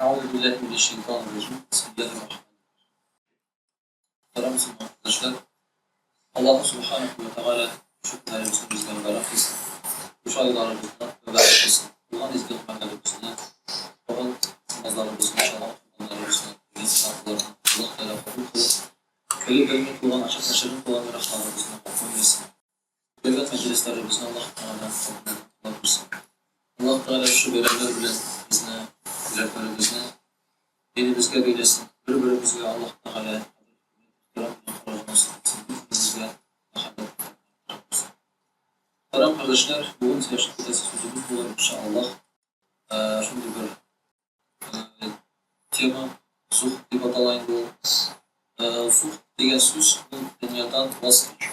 أعوذ بالله من الشيطان الرجيم. بسم الله الرحمن الرحيم. Muhterem arkadaşlar, Allah Subhanahu ve Teala şu günlerimizin bizden beraber kılsın. Bu aylarımızdan mübarek kılsın. Allah'ın izniyle hükümlerimizni, Allah'ın namazlarımızını, inşallah hükümlerimizni, insanlarını, Allah Teala kabul kılıp, köylü bölmek olan, açık neşerin olan rahmanımızını kabul etsin. Devlet meclislerimizini Allah Teala kabul kılsın. Allah Teala şu bölümler bile bizne, dileklerimizne, dinimizde beylesin. Birbirimize Allah Teala arkadaşlar, bugün yaşadığımız sözümüz bu inşallah. Şimdi bir tema zuhd diye atalayın bu. Zuhd degan söz bu dünyadan vazgeç.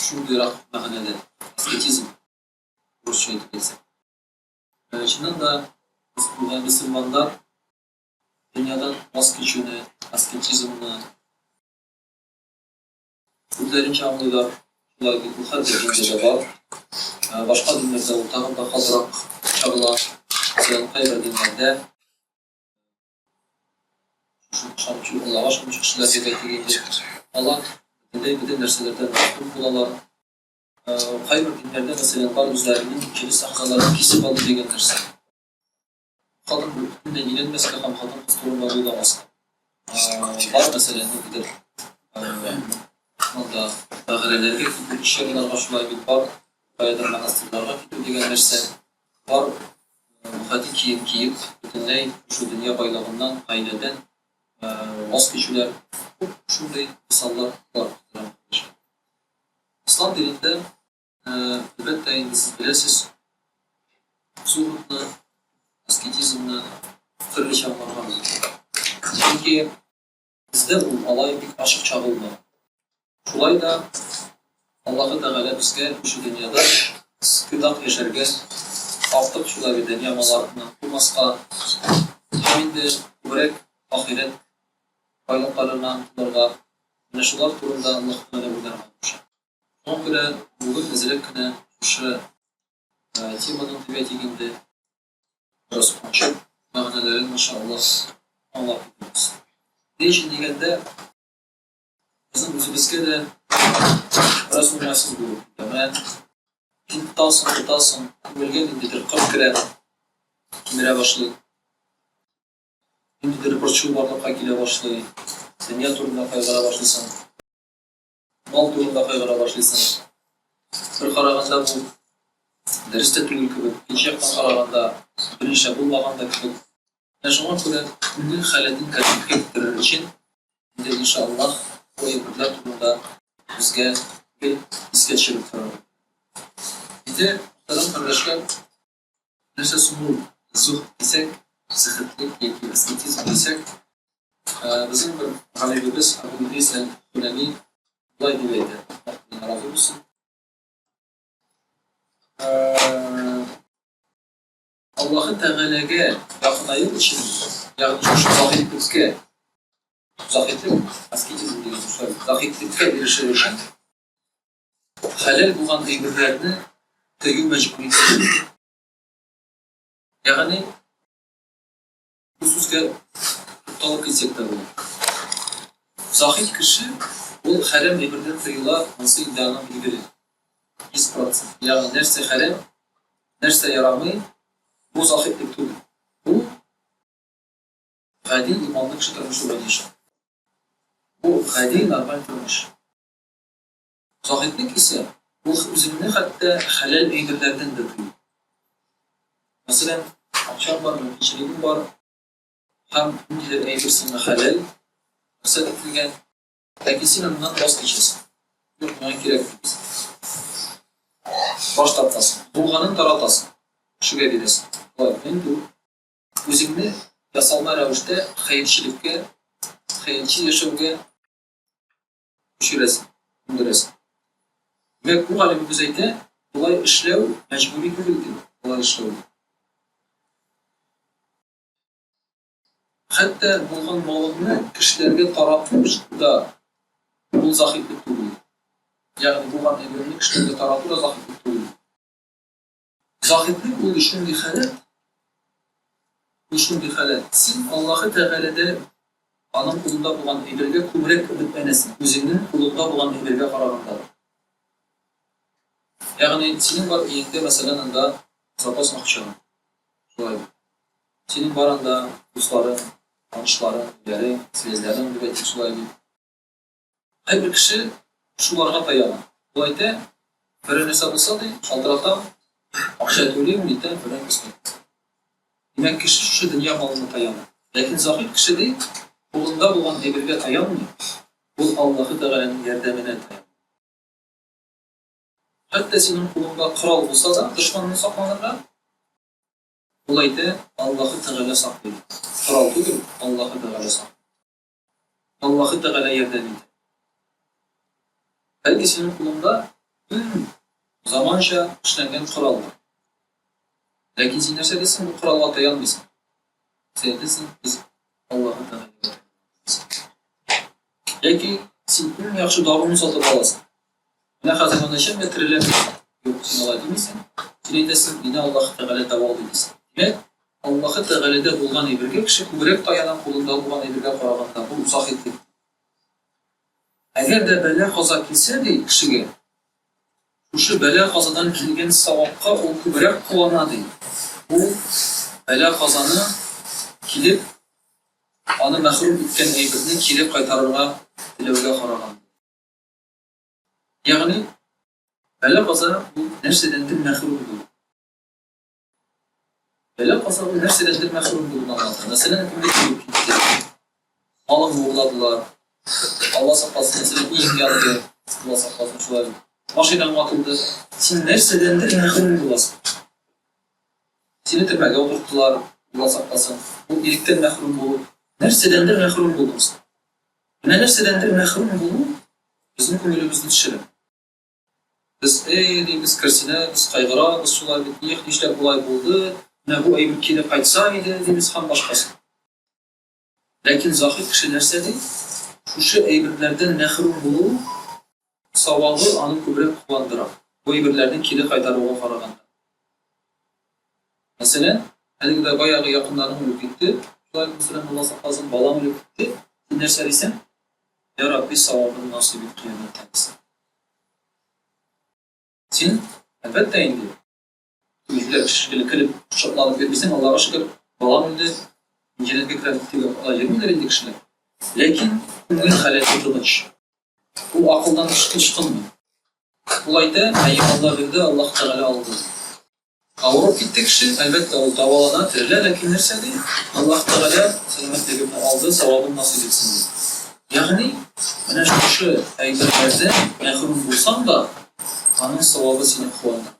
Shunday ma'noda asketizm Rusça etkisi. Şundan da Müslümanlar dünyadan vazgeçini, asketizmini özlerince anlıyorlar. Bunlar bir muhaddir de var. Başka dinlerde ortağında hazırak çağılar. Mesela kayra dinlerde şamçı Allah başka kişiler gerektiğinde Allah bütün derselerden mahkum bulalar. Kayra dinlerde mesela var üzerinin ikili sahnaların kesip aldı degen derse. Kadın bütünle yenilmez ki kadın kız torunları olamaz. Var mesela ne bilir. Onda dağırelerge gidiyor, işlerine başlayıp bir var, bayadan manastırlarına gidiyor degen nerse var. Hadi kiyip, bütünley şu dünya baylığından, aileden vazgeçiler, şunday misallar var. İslam dilinde elbette siz bilesiz, zuhudla, asketizmle türlü anlamlar var. Çünkü bizde bu alay bir aşık çağılma. Şulay da Allah'ı Teala bizge şu dünyada sıkıdak yaşarga artık şulay bir dünya malarını bulmasqa haminde börek ahiret baylıklarına tutarga şular turunda Allah Teala buradan almış. Ona göre bugün özellikle şu temanın tibetinde biraz açık ma'nelerin inşallah anlatıyoruz. Değişik degende bizim özümüzge de biraz münasız bu. Yani tutasın, bölgen indidir, kırk kere kimire başlayın. İndidir, burçul varlıkla gile başlayın. Dünya turunda kaygıra başlaysın. Mal turunda kaygıra başlaysın. Bir karaganda bu deriste tüyül gibi, ikinci yaktan karaganda birinci bulmaganda gibi. Yaşamak göre ünlü haledin kalbini ettirir için inşallah o ibretler turunda bizge bir iskeçilik var. Bir de muhterem kardeşler, neyse sunu zuhd isek, sıhhatlik, yeki asketizm isek, bizim bir halibimiz Abu İdris el-Hulemi olay diveydi. Allah razı olsun. Allah'ın Teala'ya yakınayım için, yani şu zahitlikle, zahitlik, asketizm diye zahitlikle erişir için, halal bulan eybirlerini teyyu mecburiyeti. Yani bu sözge tutalım etsek de olur. Zahit kişi bu haram eybirlerini teyyula nasıl iddianan bilgileri. İsprat. Yani nerse haram, nerse yaramı bu zahitlik tutur. Bu gadi imanlık çıkarmış olan iş. Bu gadi normal durmuş. Zahitlik ise bu üzerine hatta halal eybirlerden de duyuyor. Mesela akşam var mı, içeriğim var, hem ünlüler eybirsinle halal, mesela etkilgen, tekisinin ondan vazgeçesin. Yok, buna gerek değilsin. Başlatmasın, bulğanın taratasın, şu edesin. Bu özünü yasalma rəvişdə xeyirçilikə, xeyirçi yaşamğa düşüresin, öndüresin. Ve bu halin düzeyde olay işlev mecburi değildir. Olay işlev. Hatta bulğan malını kişilerge taratmış da bu zahitlik değil. Yani bulğan evrenini kişilerge taratır da zahitlik değil. Zahitlik bu işin bir halet ушундый халат. Син Аллахы Тәгаләдә аның кулында булган әйбергә күбрәк өметләнәсең, үзеңнең кулында булган әйбергә караганда. Ягъни синең бар өеңдә мәсәлән анда запас акча. Шулай. Синең бар анда дусларың, танышларың, яре, связьләрең дип әйтик шулай. Һәр кеше шуларга таяна. Ул әйтә, бер нәрсә булса ди, шалтыратам, акча түлим дип бер нәрсә. Димәк, кеше шушы дөнья малына таяна. Ләкин захир кеше ди, кулында булган әйбергә таянмый, ул Аллаһы Тәгаләнең ярдәменә таяна. Хәтта синең кулыңда корал булса да, дошманны сакланырга, ул әйтә, Аллаһы Тәгалә саклый. Корал түгел, Аллаһы Тәгалә саклый. Аллаһы Тәгалә ярдәм итә. Бәлки синең кулыңда заманча эшләнгән корал бар. Ләкин син нәрсә дисең, бу коралга таянмыйсың. Син дисең, без Аллаһы Тәгаләгә таянабыз. Яки син иң яхшы дабыны сатып аласың. Менә хәзер аны өчен метрләп юк, син алай димисең. Син әйтәсең, мине Аллаһы Тәгалә табып алды дисең. Димәк, Аллаһы Тәгаләдә булган әйбергә кеше күбрәк таяна, кулында булган әйбергә караганда, бу сахитлек. Әгәр дә бәла каза килсә ди кешегә, шушы бәла казадан килгән савапка ул күбрәк куана ди. Ул бәла казаны килеп, аны мәхрүм иткән әйберне кире кайтарырга теләүгә караган. Ягъни бәла каза бу нәрсәдәндер мәхрүм булу. Бәла каза бу нәрсәдәндер мәхрүм булудан аңлата. Мәсәлән, кемгә килеп китте? Малын угладылар. Алла сакласын, мәсәлән, иң янды, Алла сакласын шулай. Машинаң атылды. Син нәрсәдәндер мәхрүм буласың. Сине төрмәгә утырттылар, Алла сакласын. Бу иректән мәхрүм булу. Нәрсәдәндер мәхрүм булдыңыз. Менә нәрсәдәндер мәхрүм булу безнең күңелебезне төшерә. Без дибез керсенә, без кайгырабыз, шулай бит, нишләп булай булды? Менә бу әйбер кире кайтса иде, дибез һәм башкасы. Ләкин захир кеше нәрсә ди? Шушы әйберләрдән мәхрүм булу савабы аны күбрәк куандыра. Бу әйберләрне кире кайтаруга караганда. Мәсәлән, әлегә баягы якыннарың үлеп китте, шулай мәсәлән, Алла сакласын, балам үлеп китте. Син нәрсә дисең? Я Рабби, савабын насыйп ит кыямәттә. Син әлбәттә инде үзләр кешелек килеп шатланып бирмисең, Аллага шөкер, балам үлде, җәннәткә керәм дип ала йөрмиләр инде кешеләр. Ләкин күңел халәте тыныч. Ул акылдан ычкынмый. Ул әйтә, Алла бирде, Аллаһ Тәгалә алды. Авырып китте кеше, әлбәттә ул дәвалана, терелә, ләкин нәрсә ди? Аллаһ Тәгалә сәламәтлегемне алды, савабын насыйп итсен ди. Ягъни, менә шушы әйберләрдән мәхрүм булсаң да, аның савабы сине куана.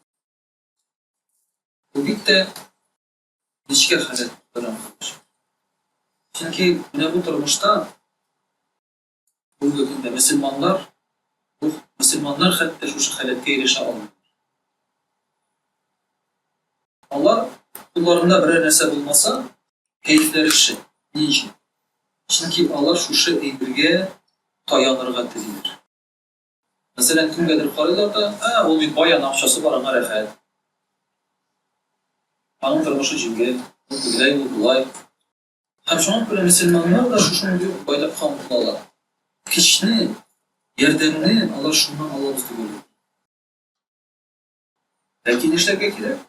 Бу бит тә ничек халәт белән. Чөнки менә бу тормышта бүгенге мөселманнар хәтта шушы халәткә ирешә алмый. Алар кулларында берәр нәрсә булмаса, кәефләре төшә. Ничек? Чөнки алар шушы әйбергә таянырга телиләр. Мәсәлән, кемгәдер карыйлар да, ул бит баян акчасы бар, аңа рәхәт. Аның тормышы җиңел, ул күләй, ул булай. Һәм шуңа күрә мөселманнар да шушындай байлыкка омтылалар. Кичне, ярдәмне алар шуннан алабыз дип уйлый. Ләкин эшләргә кирәк.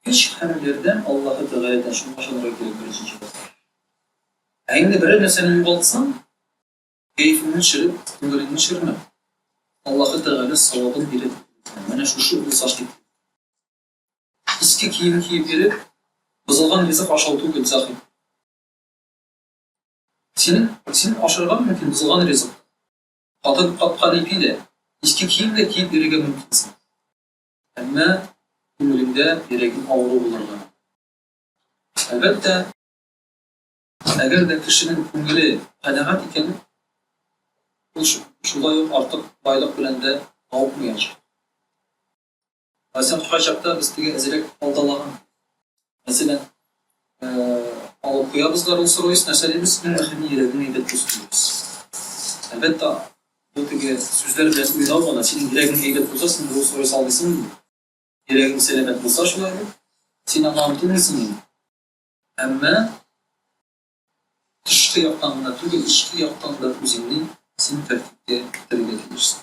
Кич һәм ярдәм Аллаһы Тәгаләдән шуңа ышанырга кирәк беренче. Инде берәр нәрсәне югалтсаң, кәефеңне төшереп, күңелеңне төшермә. Аллаһы Тәгалә савабын бирә. Менә шушы сашлык. Иске кием киеп йөреп, бозылган ризык ашау түгел захир. Син ашырга мөмкин бозылган ризык. Катып каткан ипи дә, иске кием дә киеп йөрергә мөмкинсең. Әмма күңелеңдә йөрәгең авыру булырга. Әлбәттә, әгәр дә кешенең күңеле канәгать икән, ул шулай ук артык байлык белән дә авырмаячак. Мәсәлән, кайчакта без теге әзрәк алдалаган. Мәсәлән, алып куябызлар ул соройс нәрсә дибез, әхирне йөрәгең әйбәт булсын. Әлбәттә, бу теге сүзләр белән уйлау гына, синең йөрәгең әйбәт булса, син ул соройс алдысың. Йөрәгең сәламәт булса, шулай син аңа омтылмыйсың. Әмма тышкы яктан гына түгел, ички яктан да үзеңне син тәртипкә китерергә тиешсең.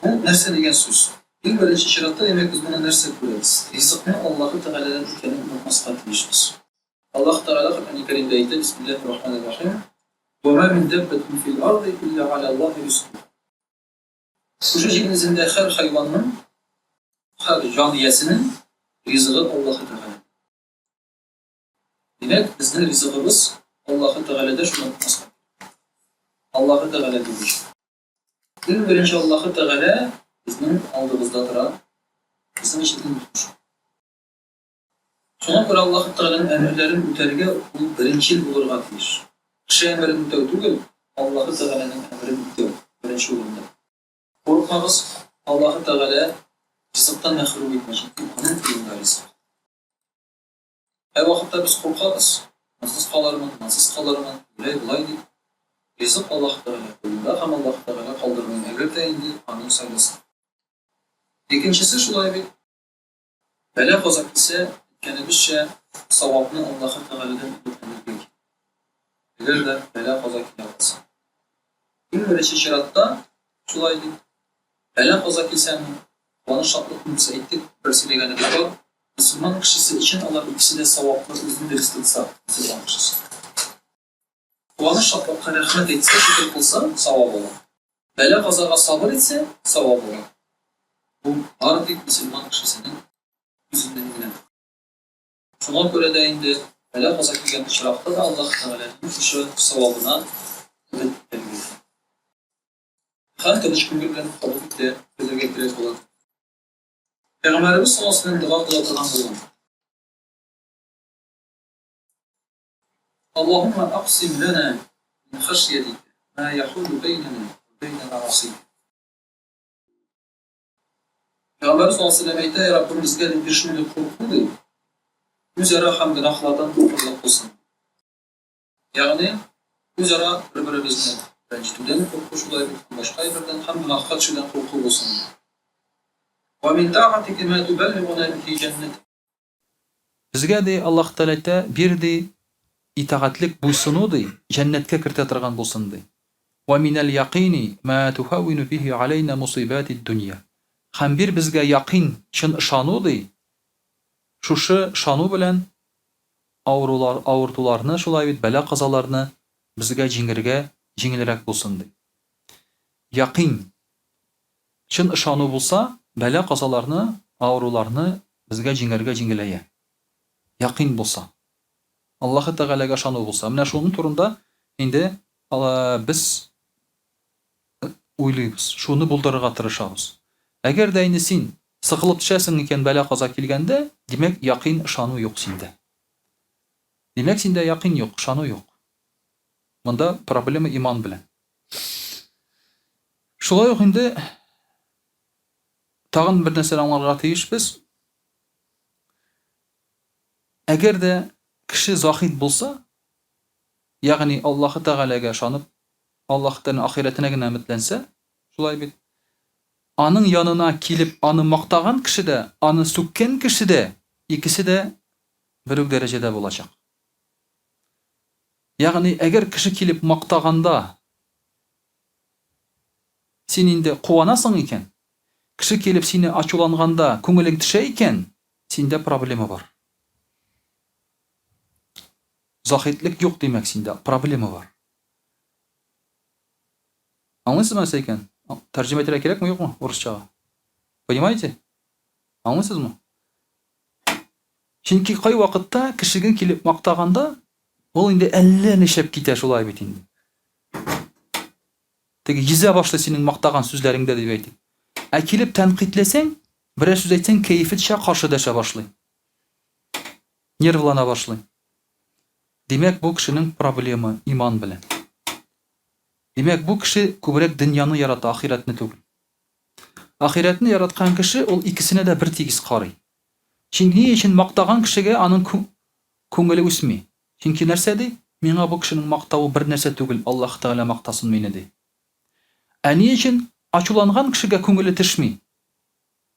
Бу нәрсә дигән сүз? Иң беренче чиратта демәк без моны нәрсә күрәбез? Ризыкны Аллаһы Тәгаләдән икәнен онытмаска тиешбез. Аллаһ Тәгалә Коръән-и Кәримдә әйтә: Бисмиллаһир-рахманир-рахим. "Ва ма мин даббатин фил арди илля ала Аллаһи ризқуһа." Шушы җир йөзендә һәр хайванның, һәр җан иясенең ризыгы Аллаһы Тәгалә. Демәк, безнең ризыгыбыз Аллаһы Тәгаләдә шуны онытмаска. Аллаһы Тәгалә дигән. Иң беренче Аллаһы Тәгалә безнең алдыбызда тора, безнең ишетен тутыш. Шуңа күрә Аллаһы Тәгаләнең әмерләрен үтәргә ул беренчел булырга тиеш. Кеше әмерен үтәү түгел, Аллаһы Тәгаләнең әмерен үтәү беренче урында. Курыкмагыз, Аллаһы Тәгалә ризыктан мәхрүм итмәсен, аның кулында ризык. Һәр вакытта без куркабыз, насыз калырмын, булай дип. Ризык Аллаһ Тәгалә кулында һәм Аллаһ Тәгалә калдырмый. Әгәр дә инде аның сайласы. Икенчесе шулай бит. Бәла каза килсә, кәнебезчә савапны Аллаһ Тәгаләдән көтәргә. Әгәр дә бәла каза килә булса. Иң беренче чиратта шулай дип. Бәла каза килсә, куаныч шатлык булса әйтик, бер сөйләгәнебез бар. Мөселман кешесе өчен алар икесе дә савапны үзенең дөрес тотса, мөселман кешесе. Куаныч шатлыкка рәхмәт әйтсә, шөкер кылса, савап була. Бәла казага сабыр итсә, савап була. Бу бар дип мөселман кешесенең үзеннән генә. Шуңа күрә дә инде бәла каза килгән очракта да Аллаһ Тәгаләнең шушы савабына үмет итәргә. Һәр тыныч күңел белән кабул итә, белергә кирәк була. Пәйгамбәрбез саллаллаһу алейһи ва саллям дуа кыла торган булган. Аллаһумма aqsim lana min khashyatika ma yahulu baynana wa bayna ma'asiyik. Peygamber sallallahu aleyhi ve sellem aytdı: "Ya Rabbim bizga bir shunday qo'rquv, o'zaro ham gunohlardan qo'rqib bo'lsin." Ya'ni o'zaro bir-birimizni ranjituvdan qo'rquv, shulay boshqa birdan ham gunohga tushishdan qo'rquv bo'lsin. "Va min ta'atika ma tuballighuna bihi jannatak." Bizga de Alloh taolo aytdi, "Berdi itaatlik buysunu di, jannatga kirta turgan bo'lsin di. Va minal yaqini ma tuhawwinu bihi alayna musibatid dunya." Ham bir bizga yaqin, chin ishonu di. Şuшы ishonu bilan авыртуларны, шулай бит бәла казаларны безгә җиңелрәк булсын ди. Yaqin, chin ishonu булса, бәла казаларны, авыруларны безгә җиңеләя. Yaqin булса. Аллаһы Тәгаләгә ышану булса. Менә шуның турында инде без уйлыйбыз, шуны булдырырга тырышабыз. Әгәр дә инде син сыгылып төшәсең икән бәла каза килгәндә, димәк yaqin ышану юк синдә. Димәк синдә yaqin юк, ышану юк. Монда проблема иман белән. Шулай ук инде тагын бер нәрсә аңларга тиешбез. Әгәр дә кеше захид булса, ягъни Аллаһы Тәгаләгә ышанып, Аллаһтан ахиратына гына өметләнсә, шулай бит. Аның янына килеп, аны мактаган кеше дә, аны сүккән кеше дә, икесе дә бер үк дәрәҗәдә булачак. Ягъни әгәр кеше килеп мактаганда син инде куанасың икән, кеше килеп сине ачуланганда күңелең төшә икән, синдә проблема бар. Захитлек юк димәк синдә, проблема бар. Аңлыйсызмы икән? Тәрҗемә итәргә кирәкме, юкмы урысчага? Понимаете? Аңлыйсызмы? Чөнки кай вакытта кешегә килеп мактаганда, ул инде әллә нишләп китә шулай бит инде. Теге йөзә башлый синең мактаган сүзләреңдә дип әйтик. Ә килеп тәнкыйтьләсәң, бер сүз әйтсәң, кәефетчә каршы дәшә башлый. Нервлана башлый. Димәк, бу кешенең проблема иман белән. Димәк, бу кеше күбрәк дөньяны ярата, ахиратны түгел. Ахиратны яраткан кеше ул икесенә дә бер тигез карый. Чөнки ни өчен мактаган кешегә аның күңеле үсми? Чөнки нәрсә ди? Миңа бу кешенең мактавы бер нәрсә түгел, Аллаһ Тәгалә мактасын мине ди. Ә ни өчен ачуланган кешегә күңеле төшми?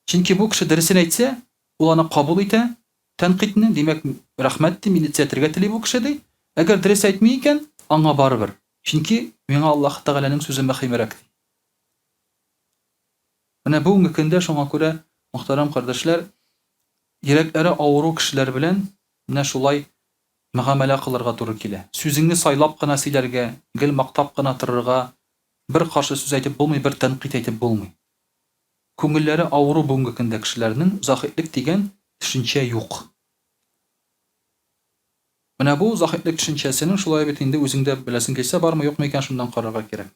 Чөнки бу кеше дөресен әйтсә, ул аны кабул итә, тәнкыйтьне, димәк, рәхмәт ди, мине төзәтергә тели бу кеше ди. Әгәр дөрес әйтмәй икән, аңа барыбер. Чөнки миңа Аллаһ Тәгаләнең сүзе мөһимрәк. Менә бүгенге көндә шуңа күрә, мөхтәрәм кардәшләр, йөрәкләре авыру кешеләр белән менә шулай мөгамәлә кылырга туры килә. Сүзеңне сайлап кына сөйләргә, гел мактап кына торырга, бер каршы сүз әйтеп булмый, бер тәнкыйть әйтеп булмый. Күңелләре авыру бүгенге көндә кешеләрнең, заһидлек дигән төшенчә юк. Менә бу заһидлек төшенчәсенең шулай бит инде үзеңдә беләсең килсә бармы, юкмы икән шундан карарга кирәк.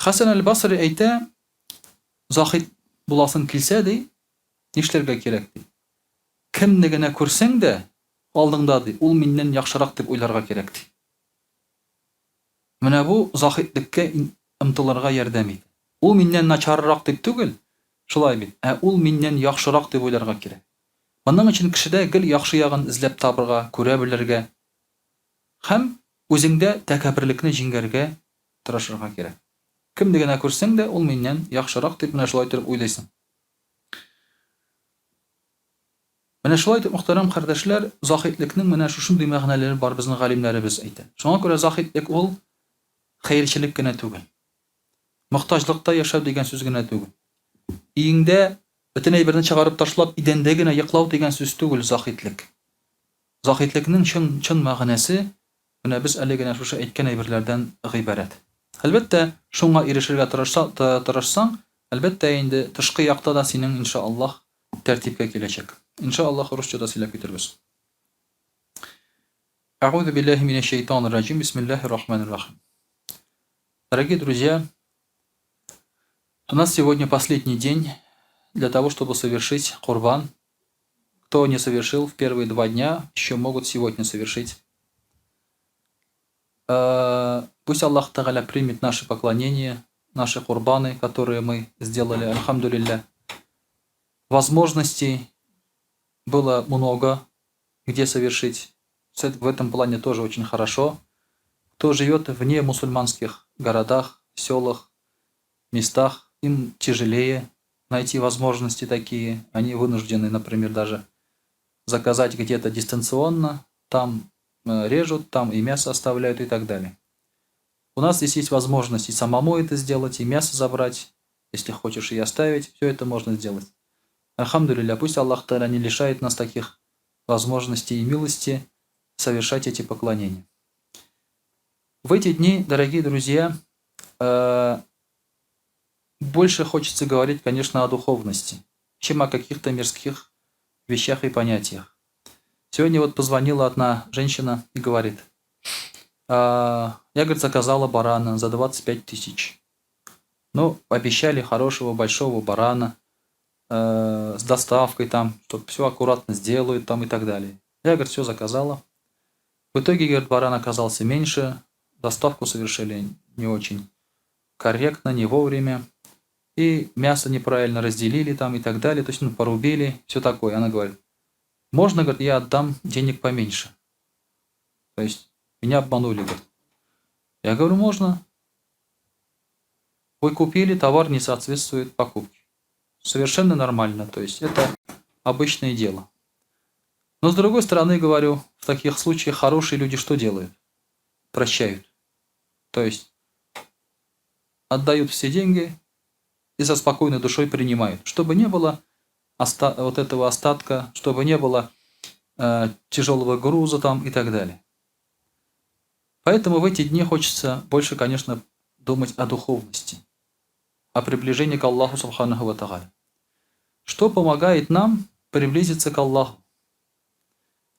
Хасан аль-Басри әйтә, заһид буласың килсә ди, нишләргә кирәк ди. Кемне генә күрсәң дә алдыңда ди, ул миннән яхшырак дип уйларга кирәк ди. Менә бу заһидлеккә ымтылырга ярдәм итә. Ул миннән начаррак дип түгел, шулай бит, ул миннән яхшырак дип уйларга кирәк. Моның өчен кешедә гел яхшы ягын эзләп табырга, күрә белергә һәм үзеңдә тәкәбберлекне җиңгәргә тырышырга кирәк. Кемне генә күрсәң дә ул миннән яхшырак дип менә шулай итеп уйлыйсың. Менә шулай итеп, мөхтәрәм кардәшләр, заһидлекнең менә шушындый мәгънәләре бар безнең галимнәребез әйтә. Шуңа күрә заһидлек ул хәерчелек кенә түгел. Мохтаҗлыкта яшәү дигән сүз генә түгел. Өеңдә бөтен әйберне чыгарып ташлап, идәндә генә йоклау дигән сүз түгел заһидлек. Заһидлекнең чын мәгънәсе менә без әле генә шушы әйткән әйберләрдән гыйбарәт. Әлбәттә, шуңа ирешергә тырышсаң, әлбәттә инде тышкы якта да синең иншааллаһ тәртипкә киләчәк. Иншааллаһ русчада сөйләп китербез. А'удhu billahi minash shaitanir rajim. Бисмиллахир рахманир рахим. Дорогие друзья, у нас сегодня последний день для того, чтобы совершить курбан. Кто не совершил в первые 2 дня, еще могут сегодня совершить. Пусть Аллах Тааля примет наши поклонения, наши курбаны, которые мы сделали. Альхамдулилля. Возможностей было много, где совершить. В этом плане тоже очень хорошо. Кто живет вне мусульманских городах, селах, местах, им тяжелее найти возможности такие. Они вынуждены, например, даже заказать где-то дистанционно, там режут, там и мясо оставляют и так далее. У нас здесь есть возможность и самому это сделать, и мясо забрать, если хочешь и оставить, все это можно сделать. Альхамдулилля, пусть Аллах Тааля не лишает нас таких возможностей и милости совершать эти поклонения. В эти дни, дорогие друзья, больше хочется говорить, конечно, о духовности, чем о каких-то мирских вещах и понятиях. Сегодня вот позвонила одна женщина и говорит, я, говорит, заказала барана за 25 тысяч. Ну, обещали хорошего, большого барана, с доставкой там, чтобы все аккуратно сделают там и так далее. Я, говорит, все заказала. В итоге, говорит, баран оказался меньше, доставку совершили не очень корректно, не вовремя, и мясо неправильно разделили там и так далее, то есть порубили, все такое. Она говорит, можно, говорит, я отдам денег поменьше. То есть меня обманули, говорит. Я говорю, можно. Вы купили, товар не соответствует покупке. Совершенно нормально, то есть это обычное дело. Но с другой стороны, говорю, в таких случаях хорошие люди что делают? Прощают. То есть отдают все деньги и со спокойной душой принимают. Чтобы не было вот этого остатка, чтобы не было тяжелого груза там и так далее. Поэтому в эти дни хочется больше, конечно, думать о духовности, о приближении к Аллаху Субханаху ва Тааля. Что помогает нам приблизиться к Аллаху?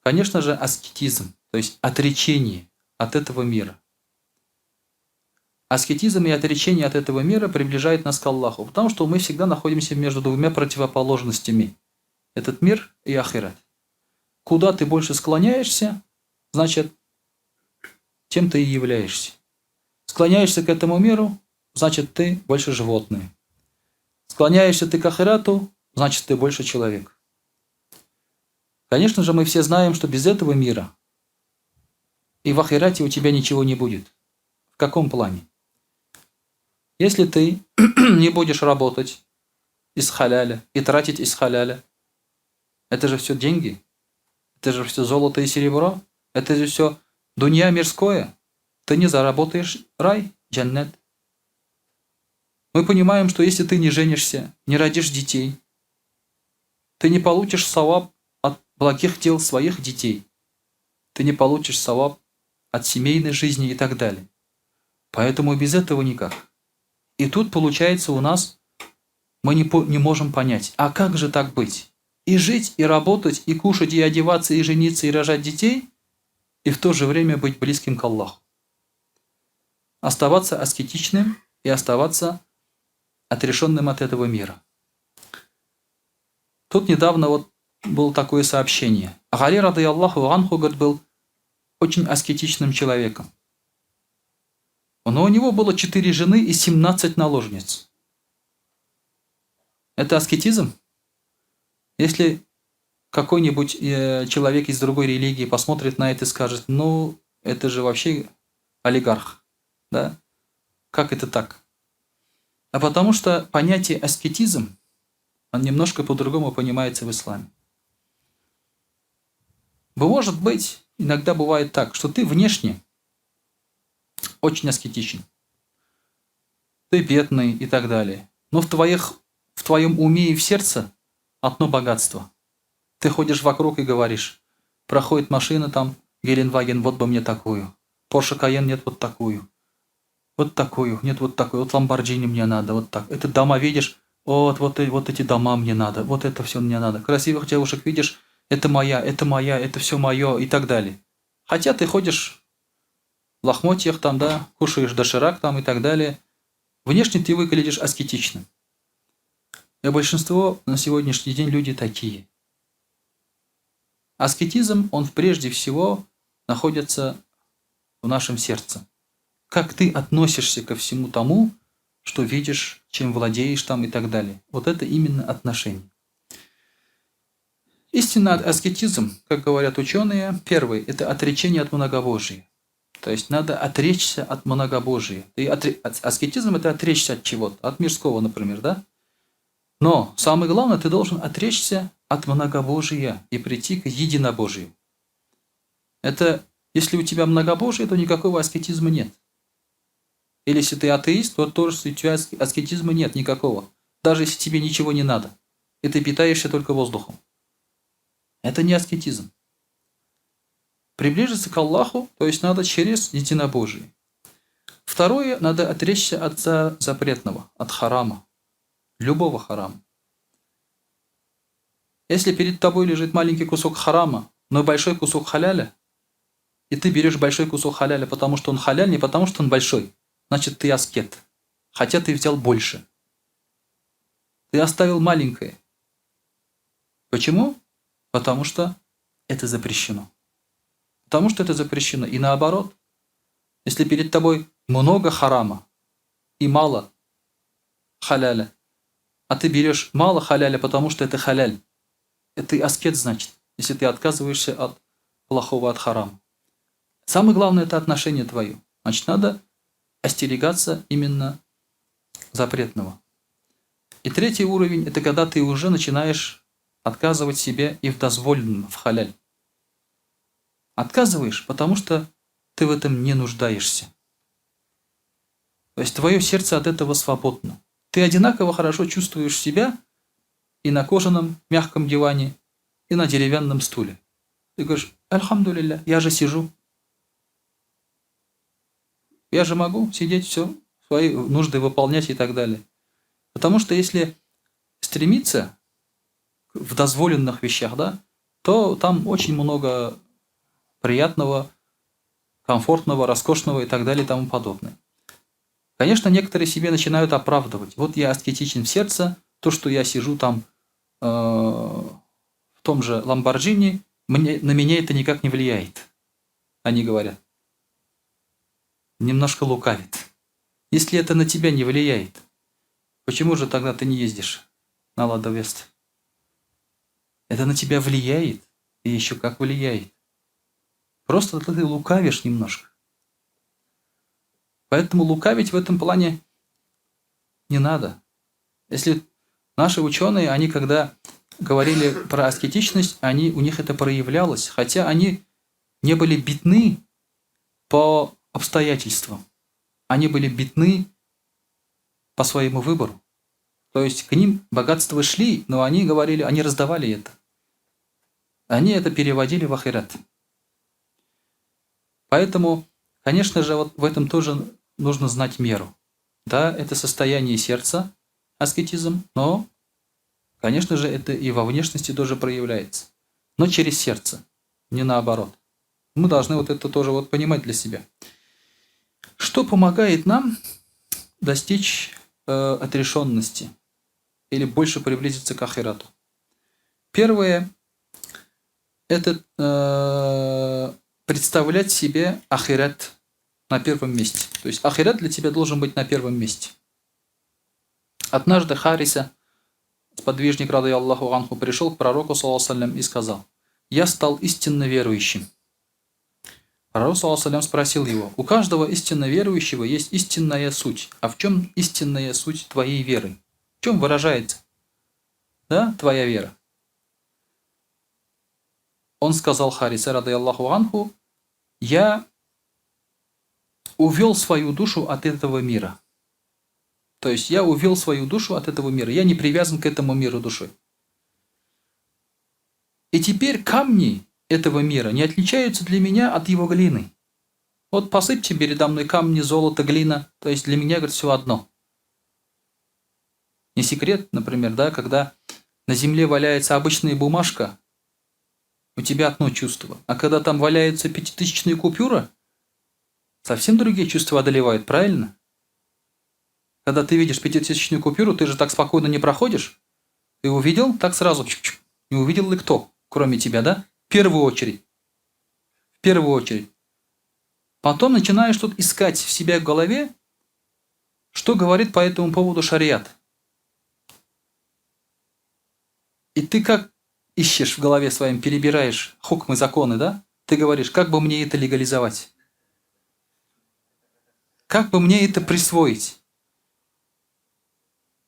Конечно же, аскетизм, то есть отречение от этого мира. Аскетизм и отречение от этого мира приближает нас к Аллаху, потому что мы всегда находимся между двумя противоположностями. Этот мир и ахират. Куда ты больше склоняешься, значит, тем ты и являешься. Склоняешься к этому миру, значит, ты больше животное. Склоняешься ты к ахирату, значит, ты больше человек. Конечно же, мы все знаем, что без этого мира и в ахирате у тебя ничего не будет. В каком плане? Если ты не будешь работать из халяля и тратить из халяля, это же все деньги. Это же все золото и серебро. Это же все дунья мирское. Ты не заработаешь рай, джаннат. Мы понимаем, что если ты не женишься, не родишь детей, ты не получишь саваб от благих дел своих детей. Ты не получишь саваб от семейной жизни и так далее. Поэтому без этого никак. И тут получается у нас, мы не можем понять, а как же так быть? И жить, и работать, и кушать, и одеваться, и жениться, и рожать детей, и в то же время быть близким к Аллаху. Оставаться аскетичным и оставаться отрешенным от этого мира. Тут недавно вот было такое сообщение. Гали, радийаллаху анху, говорит, был очень аскетичным человеком. Но у него было 4 жены и 17 наложниц. Это аскетизм? Если какой-нибудь человек из другой религии посмотрит на это и скажет, ну, это же вообще олигарх. Да? Как это так? А потому что понятие аскетизм, он немножко по-другому понимается в исламе. Может быть, иногда бывает так, что ты внешне очень аскетичен. Ты бедный и так далее. Но в твоем уме и в сердце одно богатство. Ты ходишь вокруг и говоришь, проходит машина там, Геленваген, вот бы мне такую. Порше Кайен, нет, вот такую. Вот такую, нет, вот такую. Вот Ламборджини мне надо, вот так. Это дома видишь, вот эти дома мне надо, вот это все мне надо. Красивых девушек видишь, это моя, это все мое и так далее. Хотя ты ходишь в лохмотьях там, да, кушаешь доширак там и так далее. Внешне ты выглядишь аскетичным. И большинство на сегодняшний день люди такие. Аскетизм, он прежде всего находится в нашем сердце. Как ты относишься ко всему тому, что видишь, чем владеешь там и так далее. Вот это именно отношение. Истинный аскетизм, как говорят ученые, первый – это отречение от многобожия. То есть надо отречься от многобожия. И аскетизм – это отречься от чего-то, от мирского, например, да? Но самое главное, ты должен отречься от многобожия и прийти к единобожию. Это, если у тебя многобожие, то никакого аскетизма нет. Или если ты атеист, то тоже у тебя аскетизма нет никакого. Даже если тебе ничего не надо. И ты питаешься только воздухом. Это не аскетизм. Приближиться к Аллаху, то есть надо через единобожие. Второе, надо отречься от запретного, от харама. Любого харама. Если перед тобой лежит маленький кусок харама, но большой кусок халяля, и ты берешь большой кусок халяля, потому что он халяль, не потому что он большой, значит ты аскет. Хотя ты взял больше. Ты оставил маленькое. Почему? Потому что это запрещено. Потому что это запрещено. И наоборот, если перед тобой много харама и мало халяля, а ты берешь мало халяля, потому что это халяль, это аскет значит, если ты отказываешься от плохого, от харама. Самое главное – это отношение твое. Значит, надо остерегаться именно запретного. И третий уровень – это когда ты уже начинаешь отказывать себе и в дозволенном, в халяль. Отказываешь, потому что ты в этом не нуждаешься. То есть твое сердце от этого свободно. Ты одинаково хорошо чувствуешь себя и на кожаном мягком диване, и на деревянном стуле. Ты говоришь, альхамдулилля, я же сижу. Я же могу сидеть, все, свои нужды выполнять и так далее. Потому что если стремиться в дозволенных вещах, да, то там очень много приятного, комфортного, роскошного и так далее и тому подобное. Конечно, некоторые себе начинают оправдывать. Вот я аскетичен в сердце, то, что я сижу там в том же Ламборджини, на меня это никак не влияет. Они говорят. Немножко лукавит. Если это на тебя не влияет, почему же тогда ты не ездишь на Лада Веста? Это на тебя влияет, и еще как влияет. Просто ты лукавишь немножко. Поэтому лукавить в этом плане не надо. Если наши ученые, они когда говорили про аскетичность, у них это проявлялось, хотя они не были бедны по обстоятельствам. Они были бедны по своему выбору. То есть к ним богатства шли, но они говорили, они раздавали это. Они это переводили в ахират. Поэтому, конечно же, вот в этом тоже нужно знать меру. Да, это состояние сердца, аскетизм, но, конечно же, это и во внешности тоже проявляется. Но через сердце, не наоборот. Мы должны вот это тоже вот понимать для себя. Что помогает нам достичь отрешенности или больше приблизиться к ахирату? Первое – это представлять себе ахират на первом месте. То есть ахират для тебя должен быть на первом месте. Однажды Хариса, сподвижник рады Аллаху анху, пришел к пророку саллаллаху и сказал: «Я стал истинно верующим». Пророк саллаллаху спросил его: «У каждого истинно верующего есть истинная суть. А в чем истинная суть твоей веры? В чем выражается, да, твоя вера?» Он сказал Хариса рады Аллаху анху: «Я увел свою душу от этого мира». То есть я увел свою душу от этого мира. Я не привязан к этому миру душой. И теперь камни этого мира не отличаются для меня от его глины. Вот посыпьте передо мной камни, золото, глина. То есть для меня, говорит, все одно. Не секрет, например, да, когда на земле валяется обычная бумажка, у тебя одно чувство. А когда там валяется 5000-я купюра, совсем другие чувства одолевают, правильно? Когда ты видишь 5000-ю купюру, ты же так спокойно не проходишь. Ты увидел, так сразу. Не увидел ли кто, кроме тебя, да? В первую очередь. В первую очередь. Потом начинаешь тут искать в себя в голове, что говорит по этому поводу шариат. И ты как ищешь в голове своем, перебираешь хукмы, законы, да? Ты говоришь, как бы мне это легализовать? Как бы мне это присвоить?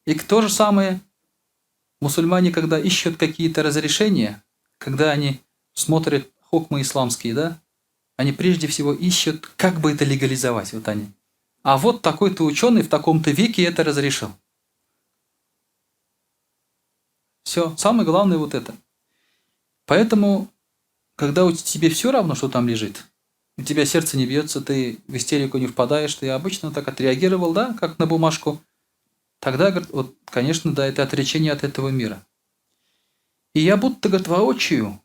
И то же самое мусульмане, когда ищут какие-то разрешения, когда они смотрят хукмы исламские, да, они прежде всего ищут, как бы это легализовать, вот они. А вот такой-то ученый в таком-то веке это разрешил. Все, самое главное вот это. Поэтому, когда у тебя все равно, что там лежит, у тебя сердце не бьется, ты в истерику не впадаешь, ты обычно так отреагировал, да, как на бумажку, тогда, говорит, вот, конечно, да, это отречение от этого мира. И я будто, говорит, воочию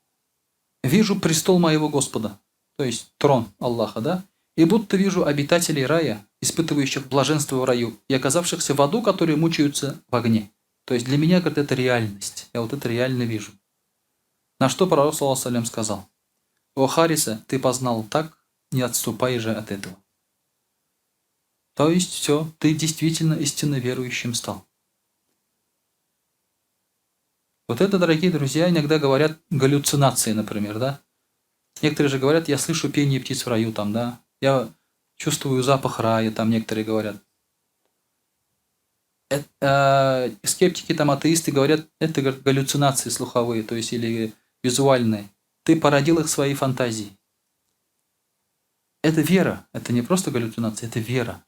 вижу престол моего Господа, то есть трон Аллаха, да, и будто вижу обитателей рая, испытывающих блаженство в раю, и оказавшихся в аду, которые мучаются в огне. То есть для меня, говорит, это реальность. Я вот это реально вижу. На что пророк саллаллаху сказал: «О Хариса, ты познал так, не отступай же от этого». То есть все, ты действительно истинно верующим стал. Вот это, дорогие друзья, иногда говорят галлюцинации, например, да. Некоторые же говорят, я слышу пение птиц в раю, там, да. Я чувствую запах рая, там некоторые говорят. Скептики, там, атеисты говорят, это, говорят, галлюцинации слуховые, то есть или визуальные. Ты породил их своей фантазией. Это вера, это не просто галлюцинация, это вера.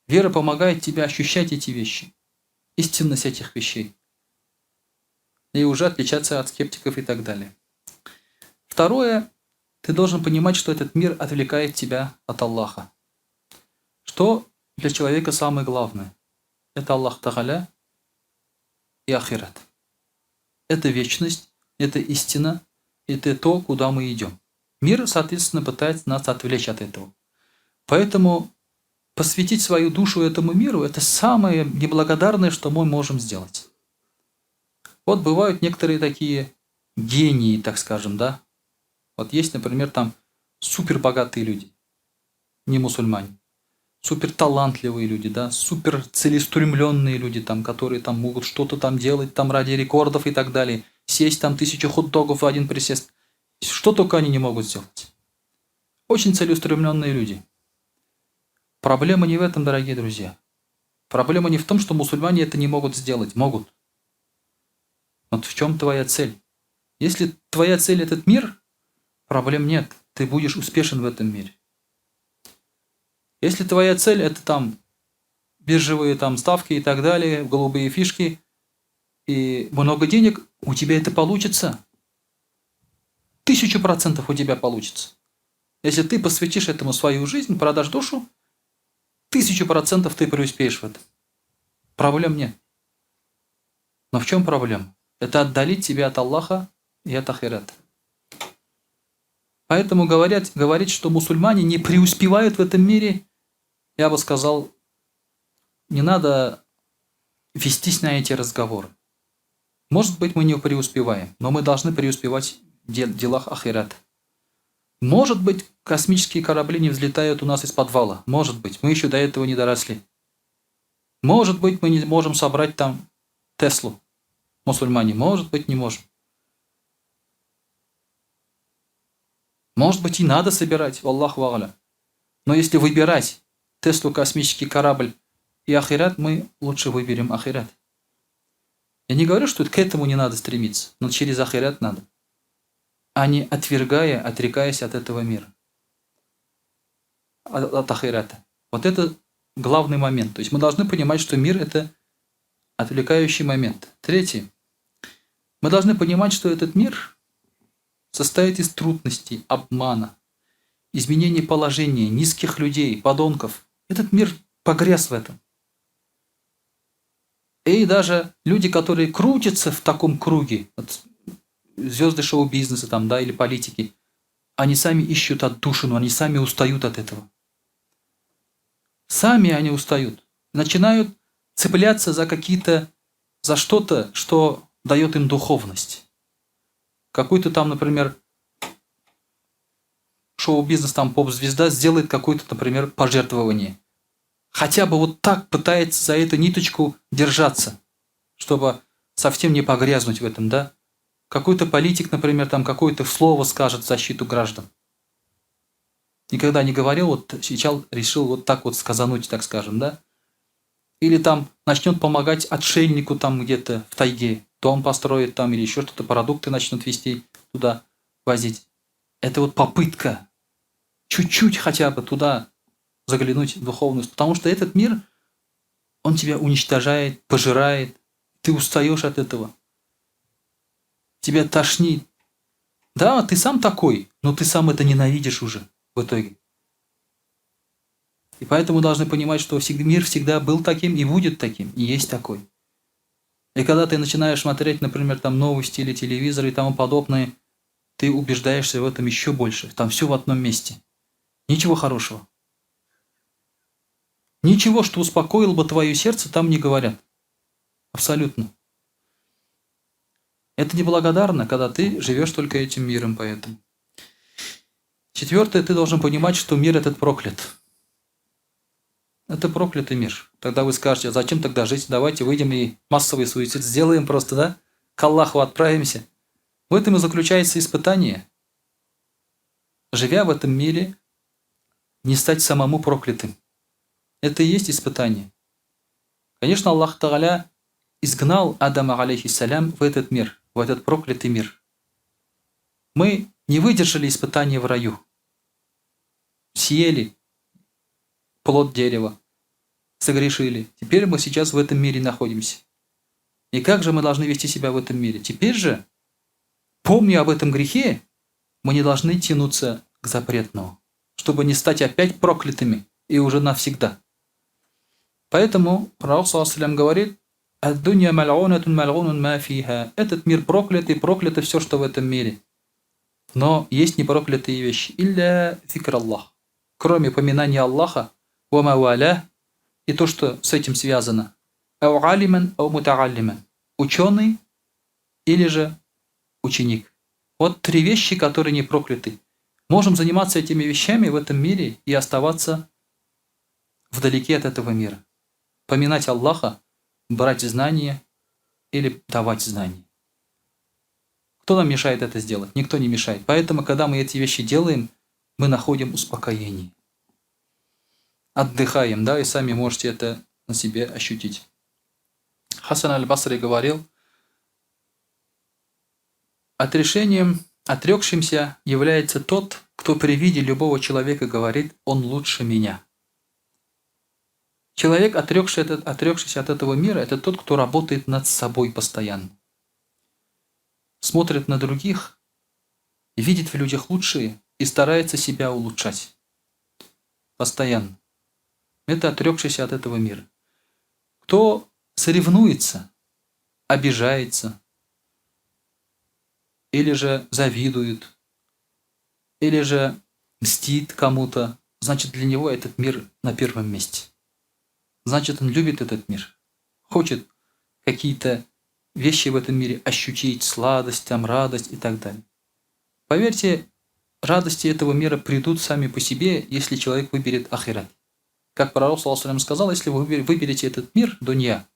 Вера помогает тебе ощущать эти вещи, истинность этих вещей. И уже отличаться от скептиков и так далее. Второе, ты должен понимать, что этот мир отвлекает тебя от Аллаха. Что для человека самое главное? Это Аллах Тааля и ахират. Это вечность, это истина, это то, куда мы идем. Мир, соответственно, пытается нас отвлечь от этого. Поэтому посвятить свою душу этому миру – это самое неблагодарное, что мы можем сделать. Вот бывают некоторые такие гении, так скажем, да. Вот есть, например, там супербогатые люди, не мусульмане, суперталантливые люди, да, супер целеустремленные люди, там, которые там могут что-то там делать там ради рекордов и так далее, съесть там 1000 хот-догов в один присест. Что только они не могут сделать. Очень целеустремленные люди. Проблема не в этом, дорогие друзья. Проблема не в том, что мусульмане это не могут сделать. Могут. Вот в чем твоя цель? Если твоя цель этот мир, проблем нет. Ты будешь успешен в этом мире. Если твоя цель это там биржевые там ставки и так далее, голубые фишки и много денег, у тебя это получится. 1000% у тебя получится. Если ты посвятишь этому свою жизнь, продашь душу, 1000% ты преуспеешь в этом. Проблем нет. Но в чем проблема? Это отдалить тебя от Аллаха и от ахирата. Поэтому говорить, что мусульмане не преуспевают в этом мире, я бы сказал, не надо вестись на эти разговоры. Может быть, мы не преуспеваем, но мы должны преуспевать в делах ахирата. Может быть, космические корабли не взлетают у нас из подвала. Может быть, мы еще до этого не доросли. Может быть, мы не можем собрать там Теслу. Мусульмане, может быть, не можем. Может быть, и надо собирать, Аллаху а'алям. Но если выбирать Теслу, космический корабль и ахират, мы лучше выберем ахират. Я не говорю, что к этому не надо стремиться, но через ахират надо, а не отрекаясь от этого мира, от ахирата. Вот это главный момент. То есть мы должны понимать, что мир – это отвлекающий момент. Третий. Мы должны понимать, что этот мир состоит из трудностей, обмана, изменения положения, низких людей, подонков. Этот мир погряз в этом. И даже люди, которые крутятся в таком круге, вот звезды шоу-бизнеса там, да, или политики, они сами ищут отдушину, они сами устают от этого. Сами они устают. Начинают цепляться за что-то, что дает им духовность. Какой-то там, например, шоу-бизнес, там поп-звезда сделает какое-то, например, пожертвование. Хотя бы вот так пытается за эту ниточку держаться, чтобы совсем не погрязнуть в этом, да? Какой-то политик, например, там какое-то слово скажет в защиту граждан. Никогда не говорил, вот сейчас решил вот так вот сказануть, так скажем, да? Или там начнет помогать отшельнику там где-то в тайге, дом построит там или еще что-то, продукты начнут везти туда, возить. Это вот попытка чуть-чуть хотя бы туда заглянуть в духовность. Потому что этот мир, он тебя уничтожает, пожирает. Ты устаешь от этого. Тебя тошнит. Да, ты сам такой, но ты сам это ненавидишь уже в итоге. И поэтому должны понимать, что мир всегда был таким и будет таким, и есть такой. И когда ты начинаешь смотреть, например, там новости или телевизор и тому подобное, ты убеждаешься в этом еще больше. Там все в одном месте. Ничего хорошего. Ничего, что успокоило бы твое сердце, там не говорят. Абсолютно. Это неблагодарно, когда ты живешь только этим миром, поэтому. Четвертое, ты должен понимать, что мир этот проклят. Это проклятый мир. Тогда вы скажете, а зачем тогда жить? Давайте выйдем и массовый суицид сделаем просто, да? К Аллаху отправимся. В этом и заключается испытание. Живя в этом мире, не стать самому проклятым. Это и есть испытание. Конечно, Аллах Тааля изгнал Адама, алейхиссалям, в этот мир, в этот проклятый мир. Мы не выдержали испытания в раю. Съели плод дерева, согрешили. Теперь мы сейчас в этом мире находимся. И как же мы должны вести себя в этом мире? Теперь же, помня об этом грехе, мы не должны тянуться к запретному, чтобы не стать опять проклятыми и уже навсегда. Поэтому Пророк ﷺ говорит: «Ад-дунья маль'унатун маль'унун ма фиха». Этот мир проклят, и проклято все, что в этом мире. Но есть непроклятые вещи. «Илля зикр Аллах». Кроме поминания Аллаха, «ва ма валя», и то, что с этим связано. «Ау алиман, ау мутааллиман». Ученый или же ученик. Вот три вещи, которые не прокляты. Можем заниматься этими вещами в этом мире и оставаться вдалеке от этого мира. Поминать Аллаха, брать знания или давать знания. Кто нам мешает это сделать? Никто не мешает. Поэтому, когда мы эти вещи делаем, мы находим успокоение. Отдыхаем, да, и сами можете это на себе ощутить. Хасан аль-Басри говорил: отрекшимся является тот, кто при виде любого человека говорит: «Он лучше меня». Человек, отрекшийся от этого мира, это тот, кто работает над собой постоянно. Смотрит на других, видит в людях лучшие и старается себя улучшать. Постоянно. Это отрекшийся от этого мира. Кто соревнуется, обижается, или же завидует, или же мстит кому-то, значит, для него этот мир на первом месте. Значит, он любит этот мир, хочет какие-то вещи в этом мире ощутить, сладость, там, радость и так далее. Поверьте, радости этого мира придут сами по себе, если человек выберет ахират. Как пророк саллаллаху алейхи ва саллям сказал, если вы выберете этот мир, дунья,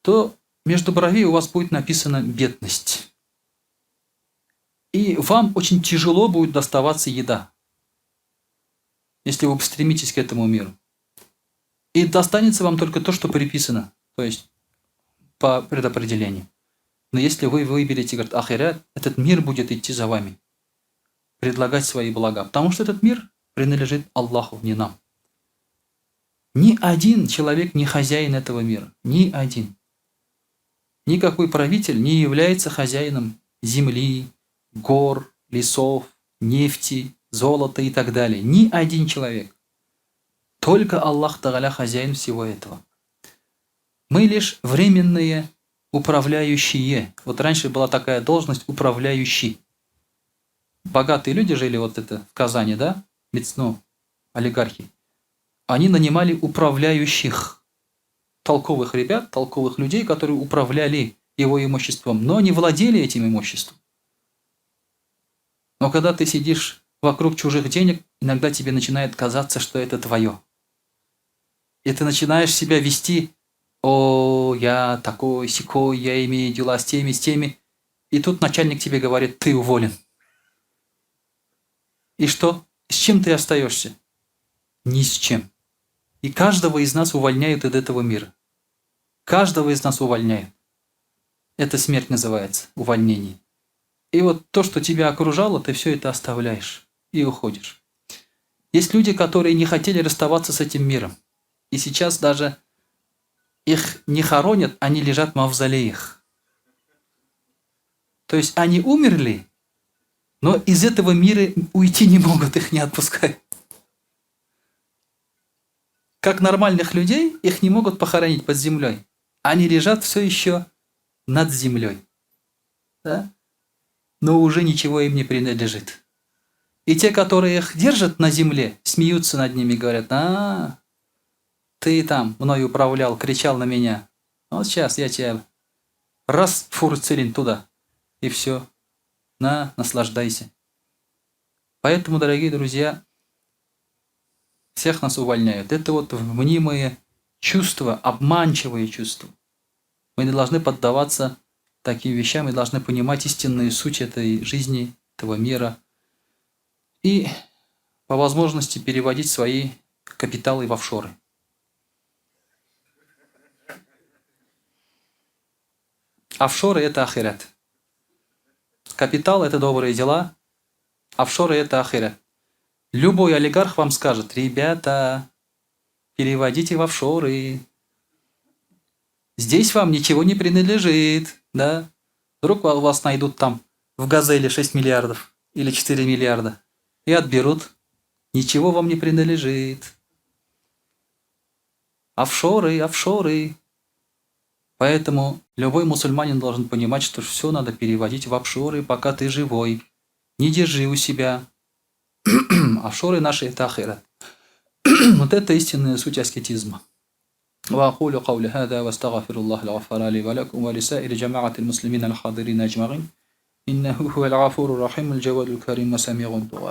то между бровей у вас будет написана бедность. И вам очень тяжело будет доставаться еда, если вы стремитесь к этому миру. И достанется вам только то, что приписано, то есть по предопределению. Но если вы выберете, говорит, ахират, этот мир будет идти за вами, предлагать свои блага. Потому что этот мир принадлежит Аллаху, не нам. Ни один человек не хозяин этого мира. Ни один. Никакой правитель не является хозяином земли, гор, лесов, нефти, золота и так далее. Ни один человек. Только Аллах Тааля хозяин всего этого. Мы лишь временные управляющие. Вот раньше была такая должность управляющий. Богатые люди жили вот это в Казани, да? Олигархи. Они нанимали управляющих. Толковых ребят, толковых людей, которые управляли его имуществом, но не владели этим имуществом. Но когда ты сидишь вокруг чужих денег, иногда тебе начинает казаться, что это твое. И ты начинаешь себя вести: «О, я такой, сякой, я имею дела с теми». И тут начальник тебе говорит: «Ты уволен». И что? С чем ты остаешься? Ни с чем. И каждого из нас увольняют от этого мира. Каждого из нас увольняют. Это смерть называется, увольнение. И вот то, что тебя окружало, ты все это оставляешь и уходишь. Есть люди, которые не хотели расставаться с этим миром. И сейчас даже их не хоронят, они лежат в мавзолеях. То есть они умерли, но из этого мира уйти не могут, их не отпускают. Как нормальных людей, их не могут похоронить под землей. Они лежат все еще над землей. Да? Но уже ничего им не принадлежит. И те, которые их держат на земле, смеются над ними, говорят: «А, ты там мной управлял, кричал на меня. Вот сейчас я тебя раз фурцелин туда, и все. Наслаждайся». Поэтому, дорогие друзья, всех нас увольняют. Это вот мнимые чувства, обманчивые чувства. Мы не должны поддаваться таким вещам, мы должны понимать истинную суть этой жизни, этого мира. И по возможности переводить свои капиталы в офшоры. Офшоры – это ахират. Капитал – это добрые дела. Офшоры – это ахират. Любой олигарх вам скажет: ребята, переводите в офшоры. Здесь вам ничего не принадлежит. Да? Вдруг у вас найдут там в «Газели» 6 миллиардов или 4 миллиарда и отберут. Ничего вам не принадлежит. Офшоры, офшоры. Поэтому любой мусульманин должен понимать, что все надо переводить в офшоры, пока ты живой. Не держи у себя. Офшоры наши – это ахират. Вот это истинная суть аскетизма. وأقول قولي هذا واستغفر الله الغفار لي ولكم ولسائر جماعة المسلمين الحاضرين أجمعين إنه هو الغفور الرحيم الجواد الكريم وسميع الدعاء.